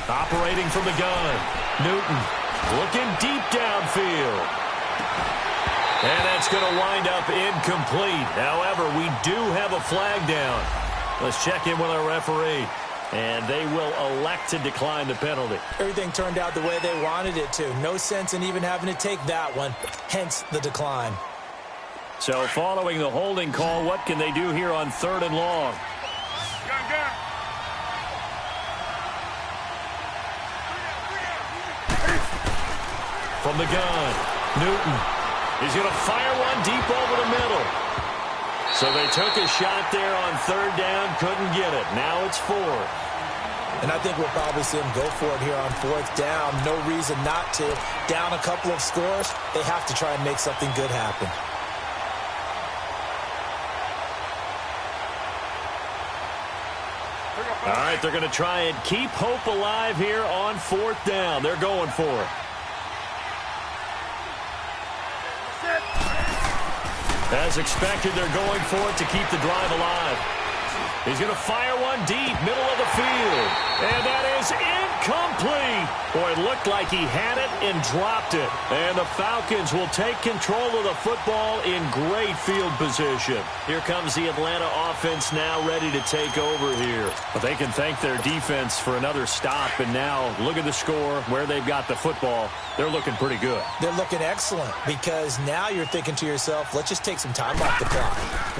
Operating from the gun. Newton looking deep downfield. And that's going to wind up incomplete. However, we do have a flag down. Let's check in with our referee. And they will elect to decline the penalty. Everything turned out the way they wanted it to. No sense in even having to take that one, hence the decline. So following the holding call, what can they do here on 3rd and long? Gun. From the gun, Newton. He's going to fire one deep over the middle. So they took a shot there on 3rd down, couldn't get it. Now it's 4th. And I think we'll probably see them go for it here on 4th down. No reason not to. Down a couple of scores, they have to try and make something good happen. All right, they're going to try and keep hope alive here on 4th down. They're going for it. As expected, they're going for it to keep the drive alive. He's going to fire one deep, middle of the field. And that is incomplete. Boy, it looked like he had it and dropped it. And the Falcons will take control of the football in great field position. Here comes the Atlanta offense now ready to take over here. But they can thank their defense for another stop. And now look at the score, where they've got the football. They're looking pretty good. They're looking excellent because now you're thinking to yourself, let's just take some time off the clock.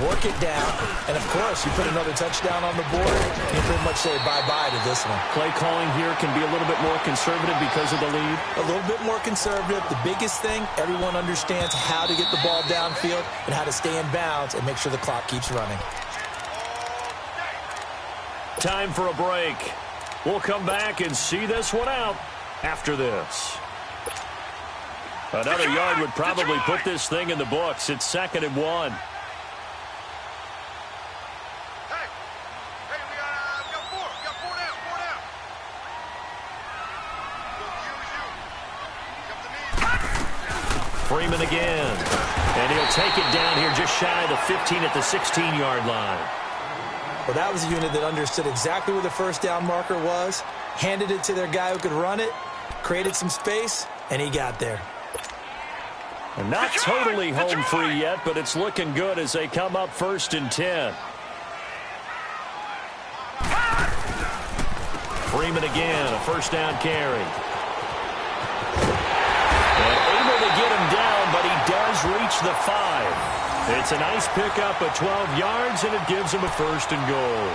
Work it down. And, of course, you put another touchdown on the board, you pretty much say bye-bye to this one. Play calling here can be a little bit more conservative because of the lead. A little bit more conservative. The biggest thing, everyone understands how to get the ball downfield and how to stay in bounds and make sure the clock keeps running. Time for a break. We'll come back and see this one out after this. Another yard would probably put this thing in the books. It's 2nd and 1. Freeman again. And he'll take it down here just shy of the 15 at the 16-yard line. Well, that was a unit that understood exactly where the first down marker was, handed it to their guy who could run it, created some space, and he got there. And not totally home free yet, but it's looking good as they come up 1st and 10. Freeman again, a first down carry. And able to get him down, but he does reach the 5. It's a nice pickup of 12 yards, and it gives him a 1st and goal.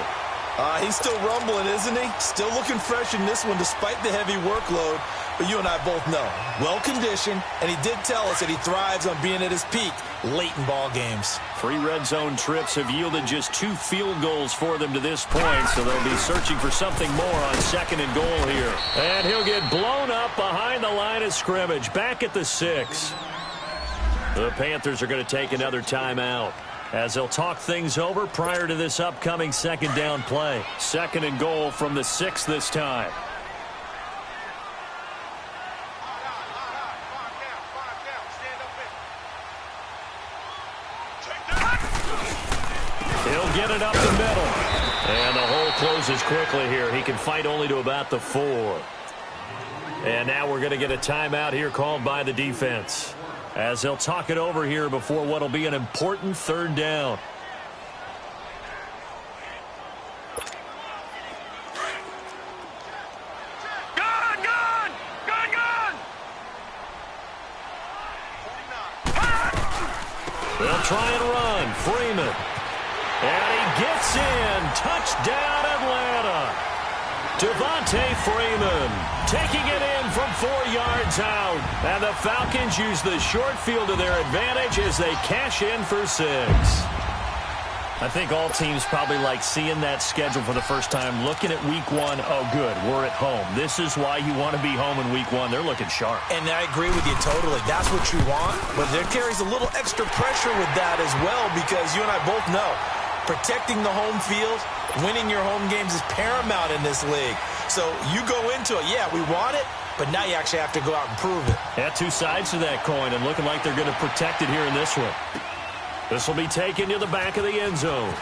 He's still rumbling, isn't he? Still looking fresh in this one despite the heavy workload. But you and I both know, well-conditioned, and he did tell us that he thrives on being at his peak late in ball games. 3 red zone trips have yielded just 2 field goals for them to this point, so they'll be searching for something more on 2nd and goal here. And he'll get blown up behind the line of scrimmage, back at the 6. The Panthers are going to take another timeout as they'll talk things over prior to this upcoming 2nd down play. 2nd and goal from the 6 this time. He'll get it up the middle. And the hole closes quickly here. He can fight only to about the 4. And now we're going to get a timeout here called by the defense, as they'll talk it over here before what will be an important 3rd down. Gone, gone! Gone, gone! They'll try and run. Freeman. And he gets in. Touchdown, Atlanta. Devontae Freeman taking it in from 4 yards out. And the Falcons use the short field to their advantage as they cash in for 6. I think all teams probably like seeing that schedule for the first time, looking at week 1. Oh, good, we're at home. This is why you want to be home in week 1. They're looking sharp. And I agree with you totally. That's what you want. But there carries a little extra pressure with that as well, because you and I both know protecting the home field, winning your home games is paramount in this league. So you go into it, yeah, we want it, but now you actually have to go out and prove it. Yeah, 2 sides to that coin, and looking like they're going to protect it here in this one. This will be taken to the back of the end zone.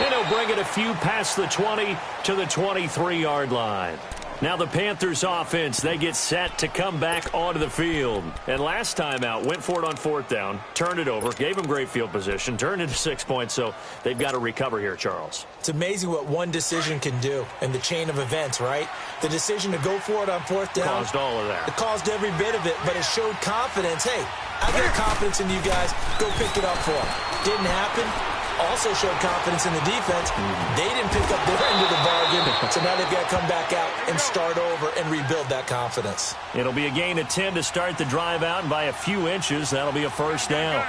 And he'll bring it a few past the 20 to the 23-yard line. Now the Panthers offense, they get set to come back onto the field. And last time out, went for it on 4th down, turned it over, gave them great field position, turned into 6 points, so they've got to recover here, Charles. It's amazing what one decision can do in the chain of events, right? The decision to go for it on 4th down caused all of that. It caused every bit of it, but it showed confidence. Hey, I got confidence in you guys. Go pick it up for them. Didn't happen. Also showed confidence in the defense. They didn't pick up their end of the bargain, so now they've got to come back out and start over and rebuild that confidence. It'll be a gain of 10 to start the drive out, and by a few inches, that'll be a 1st down.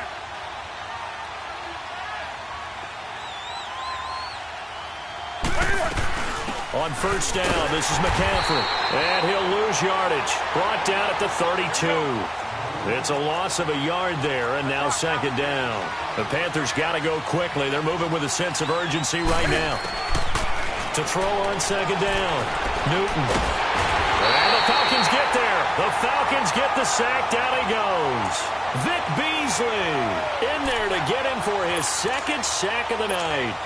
On 1st down, this is McCaffrey, and he'll lose yardage. Brought down at the 32. It's a loss of a yard there, and now 2nd down. The Panthers got to go quickly. They're moving with a sense of urgency right now. To throw on 2nd down, Newton. And the Falcons get there. The Falcons get the sack. Down he goes. Vic Beasley in there to get him for his 2nd sack of the night.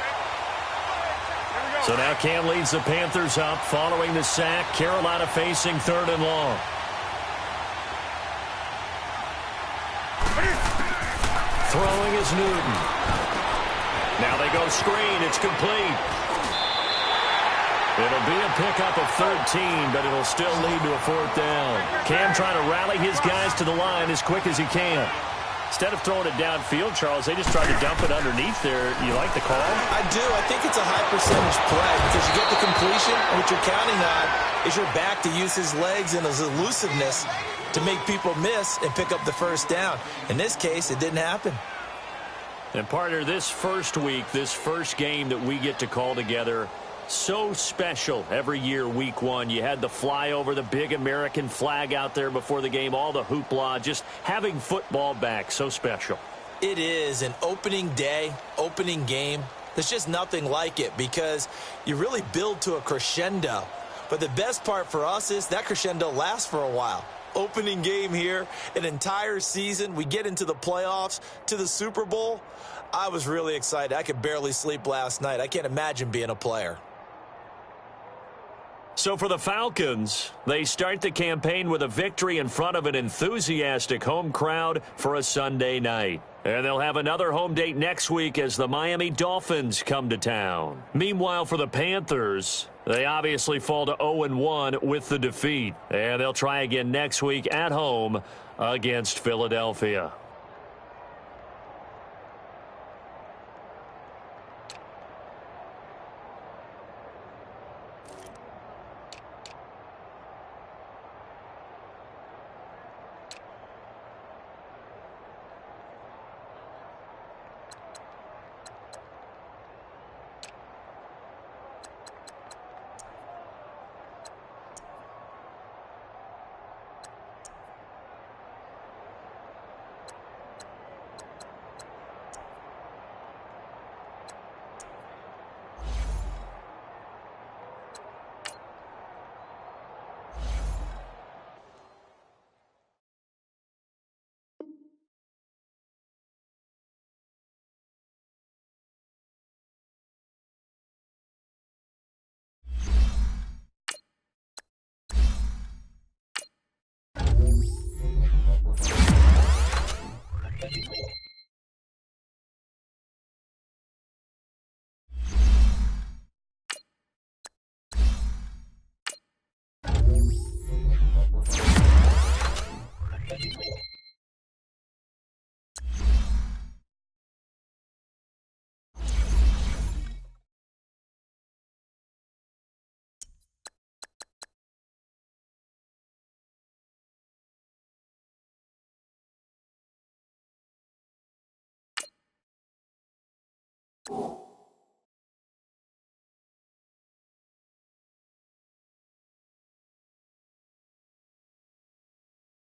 So now Cam leads the Panthers up following the sack. Carolina facing 3rd and long. Throwing is Newton. Now they go screen. It's complete. It'll be a pickup of 13, but it'll still lead to a 4th down. Cam trying to rally his guys to the line as quick as he can. Instead of throwing it downfield, Charles, they just tried to dump it underneath there. You like the call? I do. I think it's a high percentage play because you get the completion, and what you're counting on is your back to use his legs and his elusiveness to make people miss and pick up the 1st down. In this case, it didn't happen. And partner, this first week, this first game that we get to call together, so special every year, week 1. You had the flyover, the big American flag out there before the game, all the hoopla, just having football back, so special. It is an opening day, opening game. There's just nothing like it because you really build to a crescendo. But the best part for us is that crescendo lasts for a while. opening game here, an entire season. We get into the playoffs, to the Super Bowl. I was really excited. I could barely sleep last night. I can't imagine being a player. So for the Falcons, they start the campaign with a victory in front of an enthusiastic home crowd for a Sunday night. And they'll have another home date next week as the Miami Dolphins come to town. Meanwhile, for the Panthers, they obviously fall to 0-1 with the defeat. And they'll try again next week at home against Philadelphia.